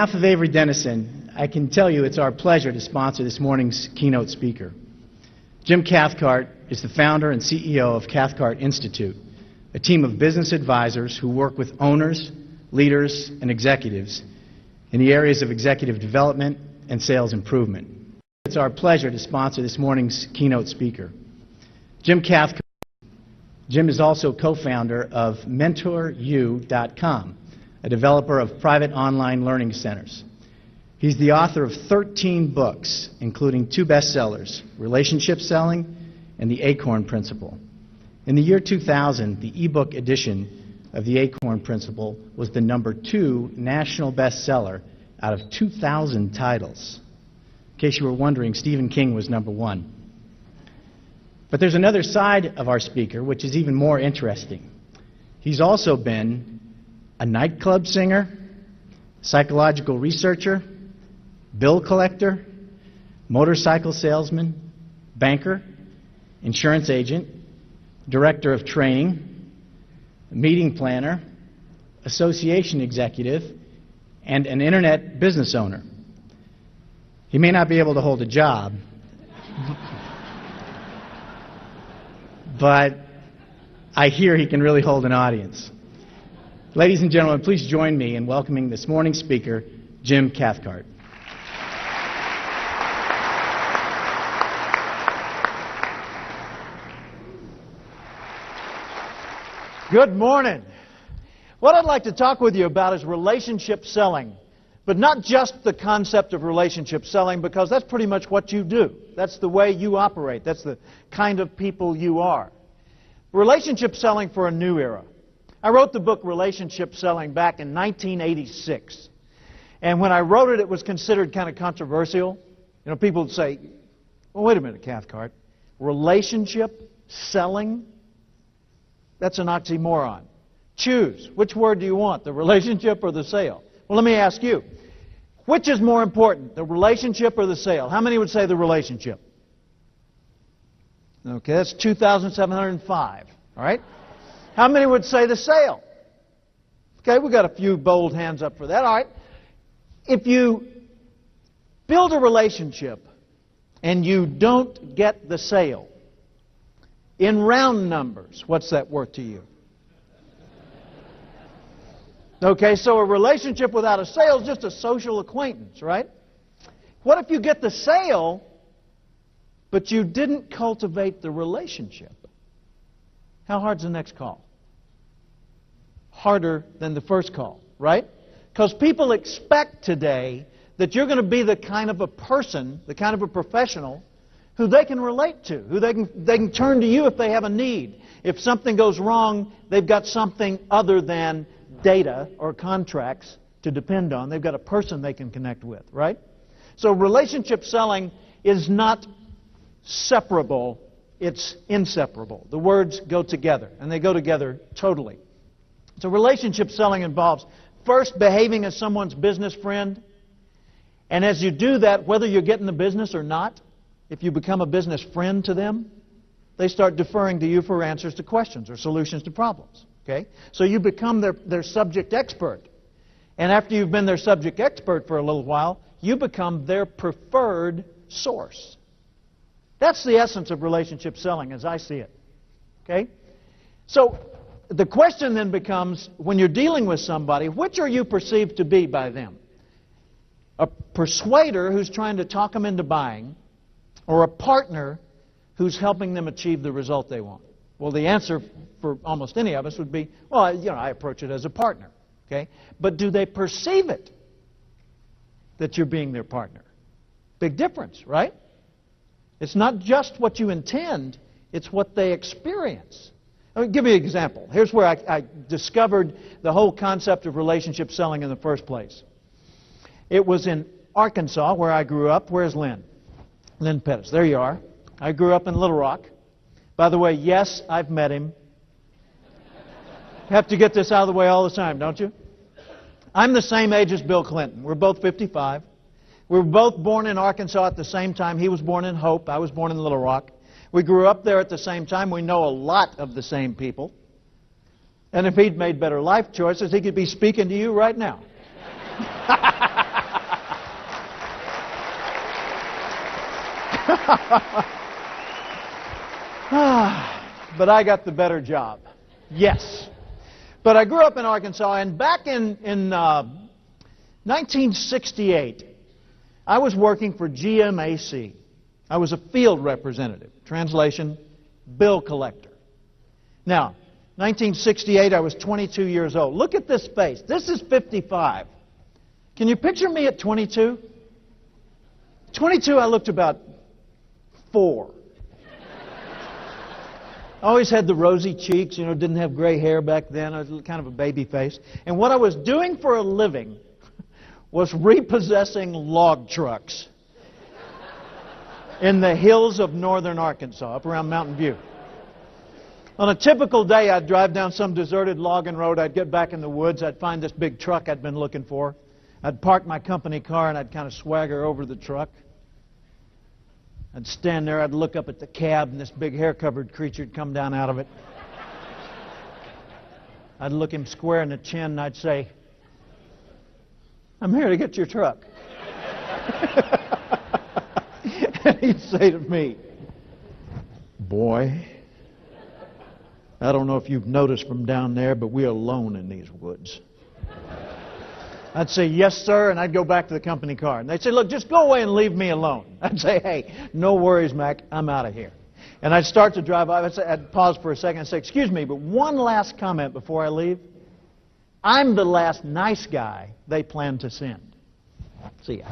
On behalf of Avery Dennison, I can tell you it's our pleasure to sponsor this morning's keynote speaker. Jim Cathcart is the founder and CEO of Cathcart Institute, a team of business advisors who work with owners, leaders, and executives in the areas of executive development and sales improvement. It's our pleasure to sponsor this morning's keynote speaker. Jim Cathcart. Jim is also co-founder of MentorU.com, a developer of private online learning centers. He's the author of 13 books, including 2 bestsellers, Relationship Selling and The Acorn Principle. In the year 2000, the ebook edition of The Acorn Principle was the #2 national bestseller out of 2,000 titles. In case you were wondering, Stephen King was #1. But there's another side of our speaker which is even more interesting. He's also been a nightclub singer, psychological researcher, bill collector, motorcycle salesman, banker, insurance agent, director of training, meeting planner, association executive, and an internet business owner. He may not be able to hold a job, but I hear he can really hold an audience. Ladies and gentlemen, please join me in welcoming this morning's speaker, Jim Cathcart. Good morning. What I'd like to talk with you about is relationship selling, but not just the concept of relationship selling, because that's pretty much what you do. That's the way you operate. That's the kind of people you are. Relationship selling for a new era. I wrote the book Relationship Selling back in 1986. And when I wrote it, it was considered kind of controversial. You know, people would say, well, wait a minute, Cathcart. Relationship selling? That's an oxymoron. Choose. Which word do you want, the relationship or the sale? Well, let me ask you. Which is more important, the relationship or the sale? How many would say the relationship? Okay, that's 2,705. All right? How many would say the sale? Okay, we've got a few bold hands up for that. All right. If you build a relationship and you don't get the sale, in round numbers, what's that worth to you? Okay, so a relationship without a sale is just a social acquaintance, right? What if you get the sale, but you didn't cultivate the relationship? How hard's the next call? Harder than the first call, right? Because people expect today that you're going to be the kind of a person, the kind of a professional who they can relate to, who they can turn to you if they have a need. If something goes wrong, they've got something other than data or contracts to depend on. They've got a person they can connect with, right? So relationship selling is not separable, it's inseparable. The words go together, and they go together totally. So relationship selling involves first behaving as someone's business friend, and as you do that, whether you're getting the business or not, if you become a business friend to them, they start deferring to you for answers to questions or solutions to problems. Okay? So you become their subject expert. And after you've been their subject expert for a little while, you become their preferred source. That's the essence of relationship selling as I see it. Okay? So the question then becomes, when you're dealing with somebody, which are you perceived to be by them? A persuader who's trying to talk them into buying, or a partner who's helping them achieve the result they want? Well, the answer for almost any of us would be, well, I approach it as a partner. Okay? But do they perceive it that you're being their partner? Big difference, right? It's not just what you intend, it's what they experience. Let me give you an example. Here's where I discovered the whole concept of relationship selling in the first place. It was in Arkansas, where I grew up. Where's Lynn? Lynn Pettis. There you are. I grew up in Little Rock. By the way, yes, I've met him. You have to get this out of the way all the time, don't you? I'm the same age as Bill Clinton. We're both 55. We were both born in Arkansas at the same time. He was born in Hope. I was born in Little Rock. We grew up there at the same time. We know a lot of the same people. And if he'd made better life choices, he could be speaking to you right now. But I got the better job. Yes. But I grew up in Arkansas, and back in 1968, I was working for GMAC. I was a field representative. Translation, bill collector. Now, 1968, I was 22 years old. Look at this face. This is 55. Can you picture me at 22? 22, I looked about 4. I always had the rosy cheeks, you know, didn't have gray hair back then. I was kind of a baby face. And what I was doing for a living was repossessing log trucks in the hills of northern Arkansas, up around Mountain View. On a typical day, I'd drive down some deserted logging road. I'd get back in the woods. I'd find this big truck I'd been looking for. I'd park my company car, and I'd kind of swagger over the truck. I'd stand there, I'd look up at the cab, and this big hair-covered creature would come down out of it. I'd look him square in the chin, and I'd say, "I'm here to get your truck." And he'd say to me, "Boy, I don't know if you've noticed from down there, but we're alone in these woods." I'd say, "Yes, sir," and I'd go back to the company car. And they'd say, "Look, just go away and leave me alone." I'd say, "Hey, no worries, Mac, I'm out of here." And I'd start to drive off. I'd pause for a second and say, "Excuse me, but one last comment before I leave. I'm the last nice guy they plan to send. See ya."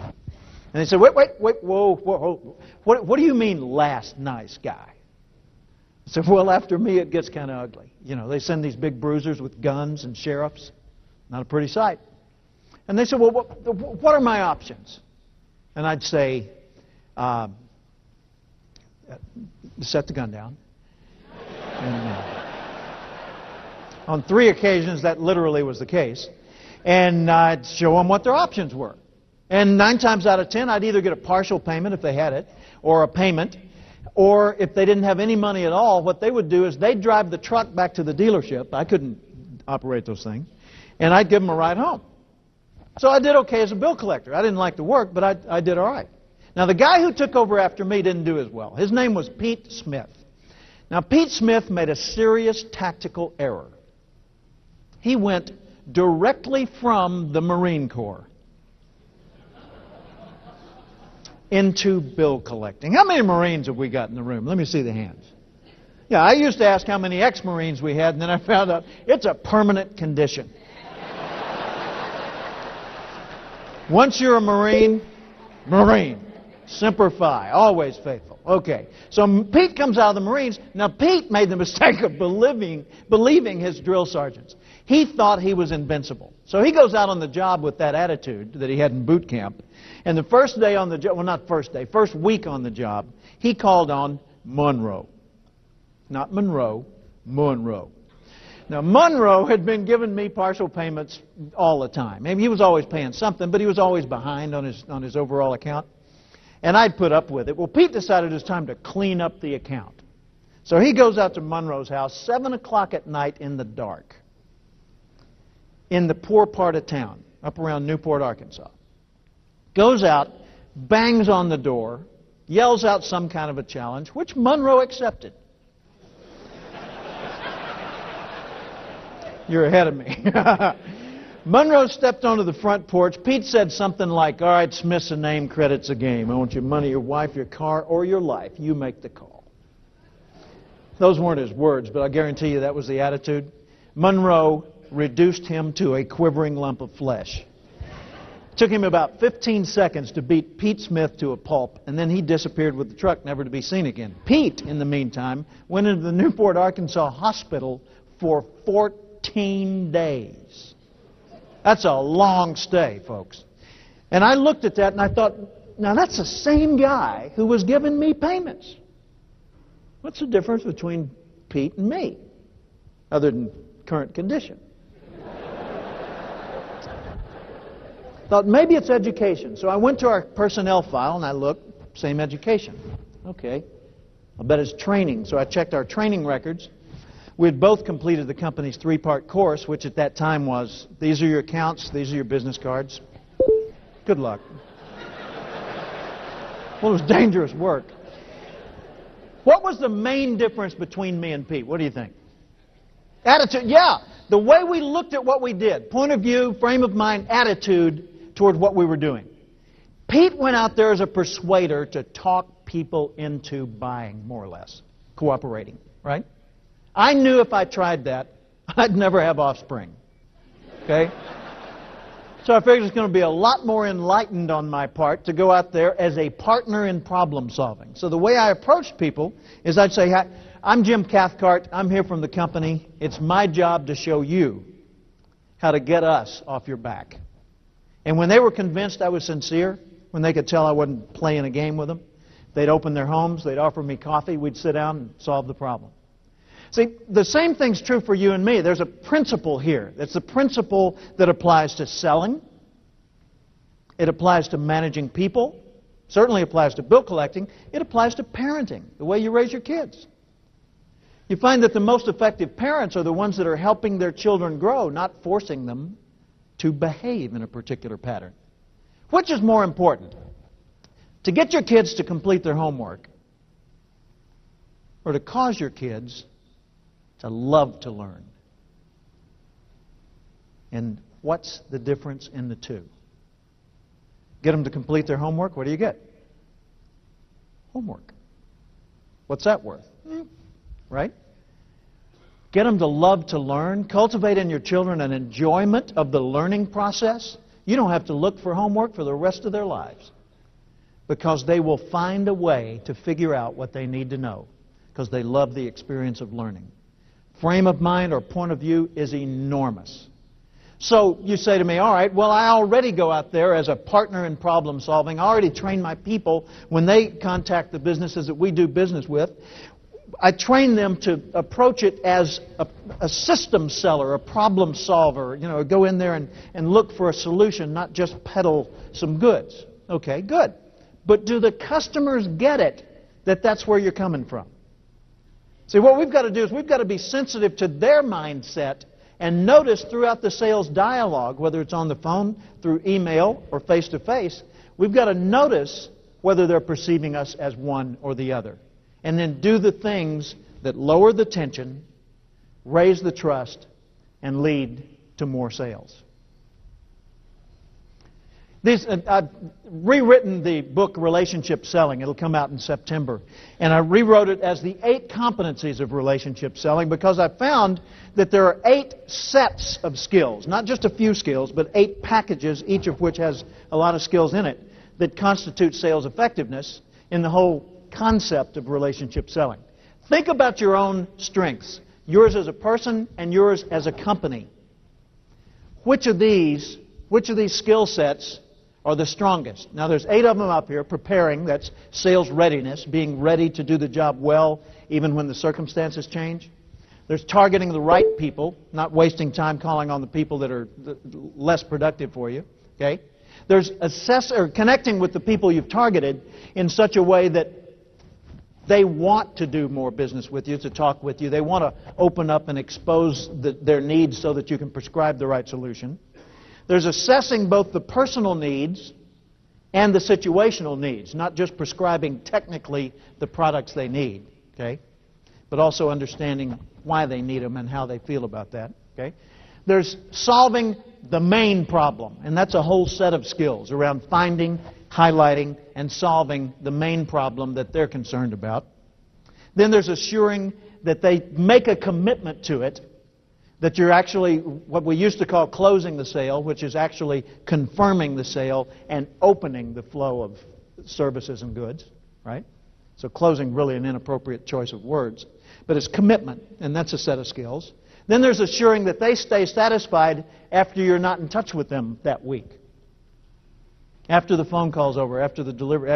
And they said, wait, whoa. What do you mean, last nice guy?" I said, "Well, after me, it gets kind of ugly. You know, they send these big bruisers with guns and sheriffs. Not a pretty sight." And they said, "Well, what are my options?" And I'd say, "Set the gun down." And, on 3 occasions, that literally was the case. And I'd show them what their options were. And 9 times out of 10, I'd either get a partial payment if they had it, or a payment. Or if they didn't have any money at all, what they would do is they'd drive the truck back to the dealership. I couldn't operate those things. And I'd give them a ride home. So I did okay as a bill collector. I didn't like the work, but I did all right. Now, the guy who took over after me didn't do as well. His name was Pete Smith. Now, Pete Smith made a serious tactical error. He went directly from the Marine Corps into bill collecting. How many Marines have we got in the room? Let me see the hands. Yeah, I used to ask how many ex-Marines we had, and then I found out it's a permanent condition. Once you're a Marine, Semper Fi, always faithful. Okay, so Pete comes out of the Marines. Now, Pete made the mistake of believing his drill sergeants. He thought he was invincible. So he goes out on the job with that attitude that he had in boot camp. And the first day on the job, well, not first day, first week on the job, he called on Monroe. Not Monroe, Monroe. Now, Monroe had been giving me partial payments all the time. Maybe he was always paying something, but he was always behind on his overall account. And I'd put up with it. Well, Pete decided it was time to clean up the account. So he goes out to Monroe's house, 7 o'clock at night in the dark, in the poor part of town, up around Newport, Arkansas. Goes out, bangs on the door, yells out some kind of a challenge, which Monroe accepted. You're ahead of me. Monroe stepped onto the front porch. Pete said something like, "All right, Smith's a name, credit's a game. I want your money, your wife, your car, or your life. You make the call." Those weren't his words, but I guarantee you that was the attitude. Monroe reduced him to a quivering lump of flesh. It took him about 15 seconds to beat Pete Smith to a pulp, and then he disappeared with the truck, never to be seen again. Pete, in the meantime, went into the Newport, Arkansas hospital for 14 days. That's a long stay, folks. And I looked at that and I thought, now that's the same guy who was giving me payments. What's the difference between Pete and me, other than current condition? Thought maybe it's education. So I went to our personnel file and I looked, same education. Okay, I'll bet it's training. So I checked our training records. We had both completed the company's 3-part course, which at that time was, these are your accounts, these are your business cards. Good luck. Well, it was dangerous work. What was the main difference between me and Pete? What do you think? Attitude, yeah. The way we looked at what we did. Point of view, frame of mind, attitude toward what we were doing. Pete went out there as a persuader to talk people into buying, more or less, cooperating, right? I knew if I tried that, I'd never have offspring, okay? So I figured it's going to be a lot more enlightened on my part to go out there as a partner in problem solving. So the way I approached people is I'd say, I'm Jim Cathcart. I'm here from the company. It's my job to show you how to get us off your back. And when they were convinced I was sincere, when they could tell I wasn't playing a game with them, they'd open their homes, they'd offer me coffee, we'd sit down and solve the problem. See, the same thing's true for you and me. There's a principle here. It's the principle that applies to selling. It applies to managing people. Certainly applies to bill collecting. It applies to parenting, the way you raise your kids. You find that the most effective parents are the ones that are helping their children grow, not forcing them to behave in a particular pattern. Which is more important? To get your kids to complete their homework, or to cause your kids to love to learn? And what's the difference in the two? Get them to complete their homework, what do you get? Homework. What's that worth? Right? Get them to love to learn. Cultivate in your children an enjoyment of the learning process. You don't have to look for homework for the rest of their lives, because they will find a way to figure out what they need to know, because they love the experience of learning. Frame of mind or point of view is enormous. So you say to me, all right, well, I already go out there as a partner in problem solving. I already train my people when they contact the businesses that we do business with. I train them to approach it as a system seller, a problem solver. You know, go in there and look for a solution, not just peddle some goods. Okay, good. But do the customers get it that that's where you're coming from? See, what we've got to do is we've got to be sensitive to their mindset and notice throughout the sales dialogue, whether it's on the phone, through email, or face-to-face, we've got to notice whether they're perceiving us as one or the other. And then do the things that lower the tension, raise the trust, and lead to more sales. I've rewritten the book Relationship Selling. It'll come out in September. And I rewrote it as the 8 competencies of relationship selling, because I found that there are 8 sets of skills, not just a few skills, but 8 packages, each of which has a lot of skills in it, that constitute sales effectiveness in the whole concept of relationship selling. Think about your own strengths, yours as a person and yours as a company. Which of these skill sets are the strongest? Now, there's 8 of them up here. Preparing, that's sales readiness, being ready to do the job well even when the circumstances change. There's targeting the right people, not wasting time calling on the people that are less productive for you. Okay? There's connecting with the people you've targeted in such a way that they want to do more business with you, to talk with you. They want to open up and expose their needs so that you can prescribe the right solution. There's assessing both the personal needs and the situational needs, not just prescribing technically the products they need, okay, but also understanding why they need them and how they feel about that, okay. There's solving the main problem, and that's a whole set of skills around finding, highlighting, and solving the main problem that they're concerned about. Then there's assuring that they make a commitment to it, that you're actually what we used to call closing the sale, which is actually confirming the sale and opening the flow of services and goods, right? So closing, really an inappropriate choice of words. But it's commitment, and that's a set of skills. Then there's assuring that they stay satisfied after you're not in touch with them that week. After the phone call's over, after the delivery,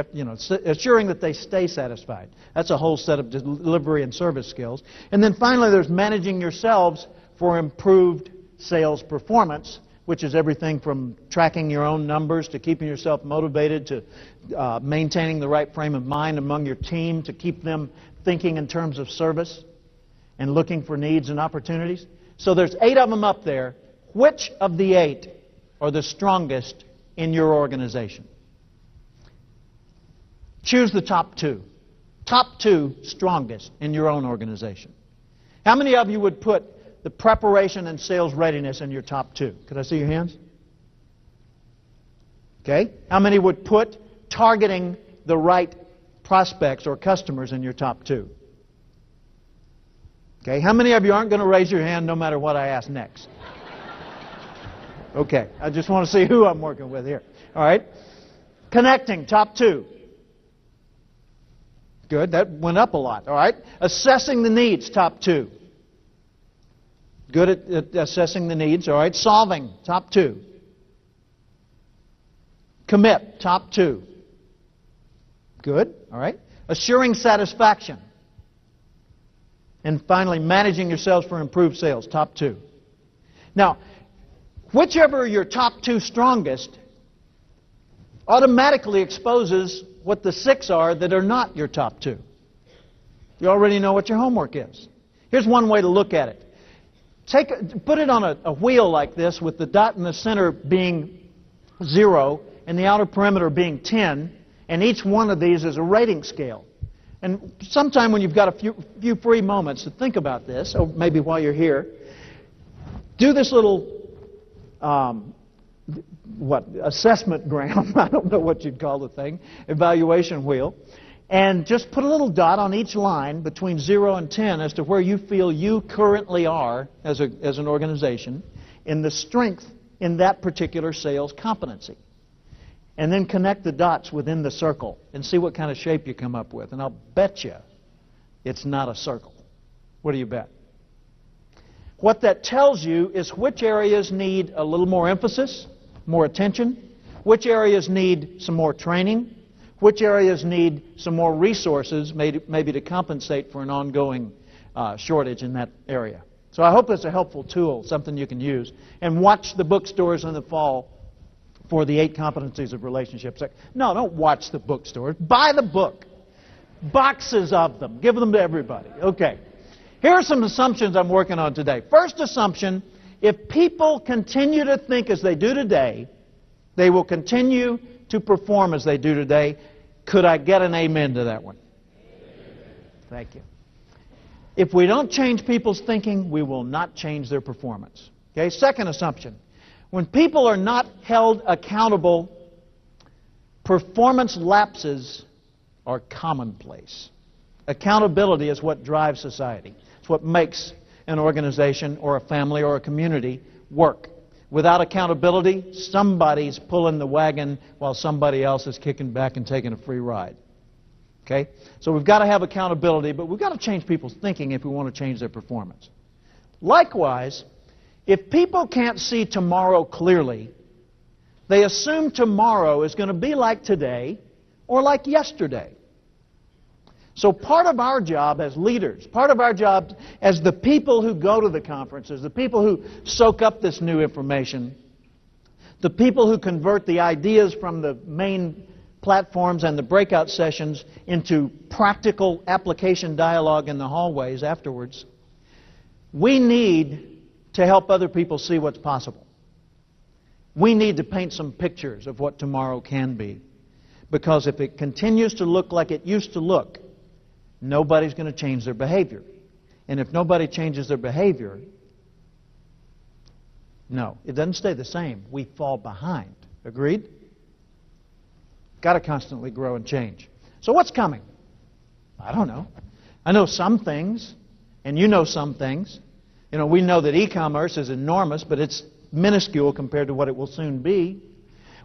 assuring that they stay satisfied. That's a whole set of delivery and service skills. And then finally, there's managing yourselves for improved sales performance, which is everything from tracking your own numbers to keeping yourself motivated to maintaining the right frame of mind among your team to keep them thinking in terms of service and looking for needs and opportunities. So there's 8 of them up there. Which of the 8 are the strongest in your organization? Choose the top 2. Top 2 strongest in your own organization. How many of you would put the preparation and sales readiness in your top 2? Could I see your hands? Okay. How many would put targeting the right prospects or customers in your top 2? Okay. How many of you aren't going to raise your hand no matter what I ask next? Okay. I just want to see who I'm working with here. All right. Connecting, top 2. Good. That went up a lot. All right. Assessing the needs, top 2. Good at assessing the needs. All right. Solving, top 2. Commit, top 2. Good. All right. Assuring satisfaction. And finally, managing yourselves for improved sales, top 2. Now, whichever are your top 2 strongest automatically exposes what the 6 are that are not your top 2. You already know what your homework is. Here's one way to look at it. Put it on a wheel like this with the dot in the center being 0 and the outer perimeter being 10, and each one of these is a rating scale. And sometime when you've got a few free moments to think about this, or maybe while you're here, do this little assessment gram, I don't know what you'd call the thing, evaluation wheel, and just put a little dot on each line between 0 and 10 as to where you feel you currently are as an organization in the strength in that particular sales competency. And then connect the dots within the circle and see what kind of shape you come up with. And I'll bet you it's not a circle. What do you bet? What that tells you is which areas need a little more emphasis, more attention, which areas need some more training, which areas need some more resources maybe to compensate for an ongoing shortage in that area. So I hope it's a helpful tool, something you can use. And watch the bookstores in the fall for the 8 competencies of relationships. No, don't watch the bookstores. Buy the book. Boxes of them. Give them to everybody. Okay. Here are some assumptions I'm working on today. First assumption, if people continue to think as they do today, they will continue to perform as they do today. Could I get an amen to that one? Thank you. If we don't change people's thinking, we will not change their performance. Okay. Second assumption. When people are not held accountable, performance lapses are commonplace. Accountability is what drives society. It's what makes an organization or a family or a community work. Without accountability, somebody's pulling the wagon while somebody else is kicking back and taking a free ride. Okay? So we've got to have accountability, but we've got to change people's thinking if we want to change their performance. Likewise, if people can't see tomorrow clearly, they assume tomorrow is going to be like today or like yesterday. So part of our job as leaders, part of our job as the people who go to the conferences, the people who soak up this new information, the people who convert the ideas from the main platforms and the breakout sessions into practical application dialogue in the hallways afterwards, we need to help other people see what's possible. We need to paint some pictures of what tomorrow can be. Because if it continues to look like it used to look, nobody's going to change their behavior. And if nobody changes their behavior, no, it doesn't stay the same. We fall behind. Agreed? Got to constantly grow and change. So what's coming? I don't know. I know some things, and you know some things. You know, we know that e-commerce is enormous, but it's minuscule compared to what it will soon be.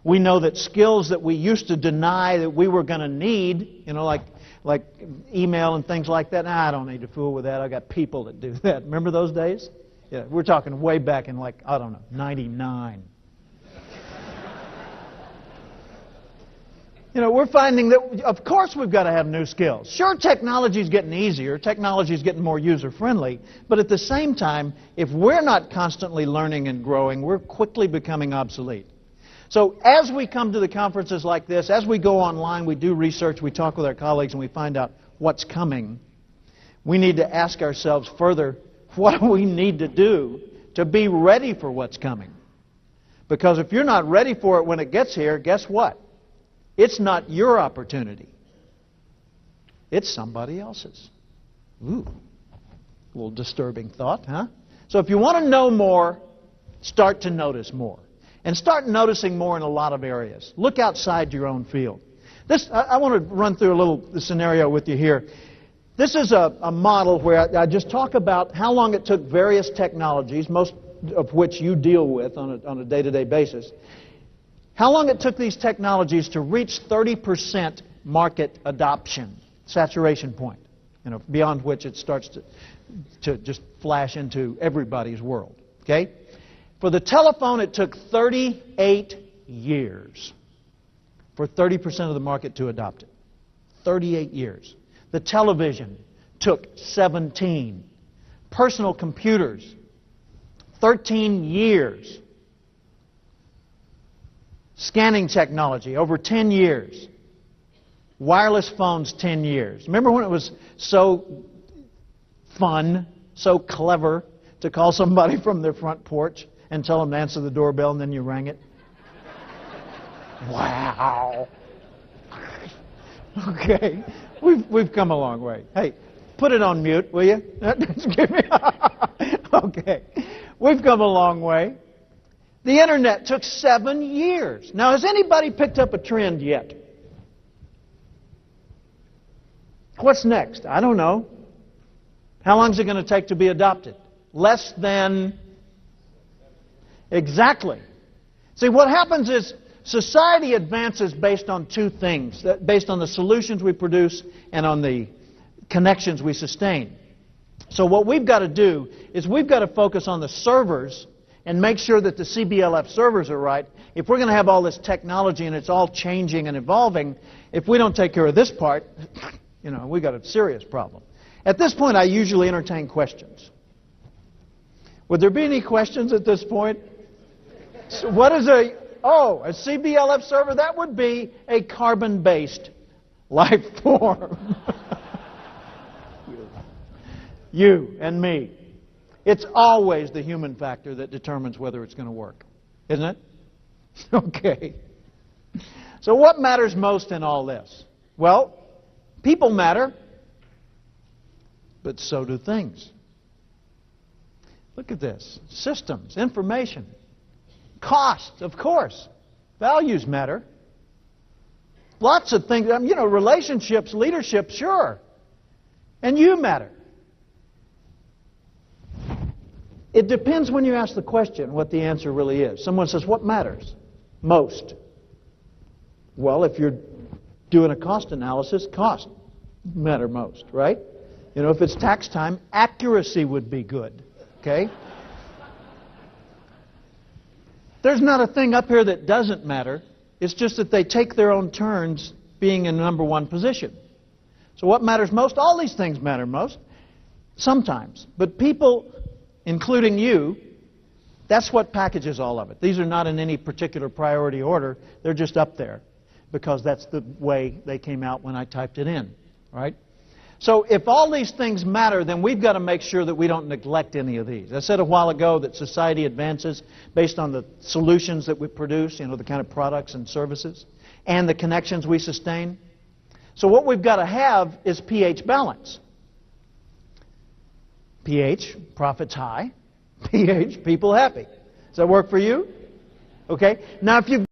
We know that skills that we used to deny that we were going to need, you know, like email and things like that. Nah, I don't need to fool with that. I got people that do that. Remember those days? Yeah, we're talking way back in like, I don't know, 99. You know, we're finding that, of course, we've got to have new skills. Sure, technology's getting easier. Technology's getting more user-friendly. But at the same time, if we're not constantly learning and growing, we're quickly becoming obsolete. So as we come to the conferences like this, as we go online, we do research, we talk with our colleagues, and we find out what's coming, we need to ask ourselves further, what do we need to do to be ready for what's coming? Because if you're not ready for it when it gets here, guess what? It's not your opportunity. It's somebody else's. Ooh, a little disturbing thought, huh? So if you want to know more, start to notice more. And start noticing more in a lot of areas. Look outside your own field. I want to run through a little scenario with you here. This is a model where I just talk about how long it took various technologies, most of which you deal with on a day-to-day basis, how long it took these technologies to reach 30% market adoption, saturation point, beyond which it starts to just flash into everybody's world. Okay? For the telephone, it took 38 years for 30% of the market to adopt it. 38 years. The television took 17. Personal computers, 13 years. Scanning technology, over 10 years. Wireless phones, 10 years. Remember when it was so fun, so clever to call somebody from their front porch and tell them to answer the doorbell and then you rang it? Wow. Okay. We've come a long way. Hey, put it on mute, will you? Okay. We've come a long way. The Internet took 7 years. Now, has anybody picked up a trend yet? What's next? I don't know. How long is it going to take to be adopted? Less than... Exactly. See, what happens is society advances based on two things, based on the solutions we produce and on the connections we sustain. So what we've got to do is we've got to focus on the servers and make sure that the CBLF servers are right. If we're going to have all this technology and it's all changing and evolving, if we don't take care of this part, we've got a serious problem. At this point, I usually entertain questions. Would there be any questions at this point? So what is a CBLF server? That would be a carbon-based life form. You and me. It's always the human factor that determines whether it's going to work, isn't it? Okay. So what matters most in all this? Well, people matter, but so do things. Look at this. Systems, information, cost, of course. Values matter. Lots of things, relationships, leadership, sure. And you matter. It depends when you ask the question what the answer really is. Someone says, what matters most? Well, if you're doing a cost analysis, cost matter most, right? If it's tax time, accuracy would be good, okay? There's not a thing up here that doesn't matter. It's just that they take their own turns being in number one position. So what matters most? All these things matter most, sometimes. But people, including you, that's what packages all of it. These are not in any particular priority order. They're just up there because that's the way they came out when I typed it in, right? So if all these things matter, then we've got to make sure that we don't neglect any of these. I said a while ago that society advances based on the solutions that we produce, the kind of products and services, and the connections we sustain. So what we've got to have is pH balance. pH, profits high. pH, people happy. Does that work for you? Okay. Now, if you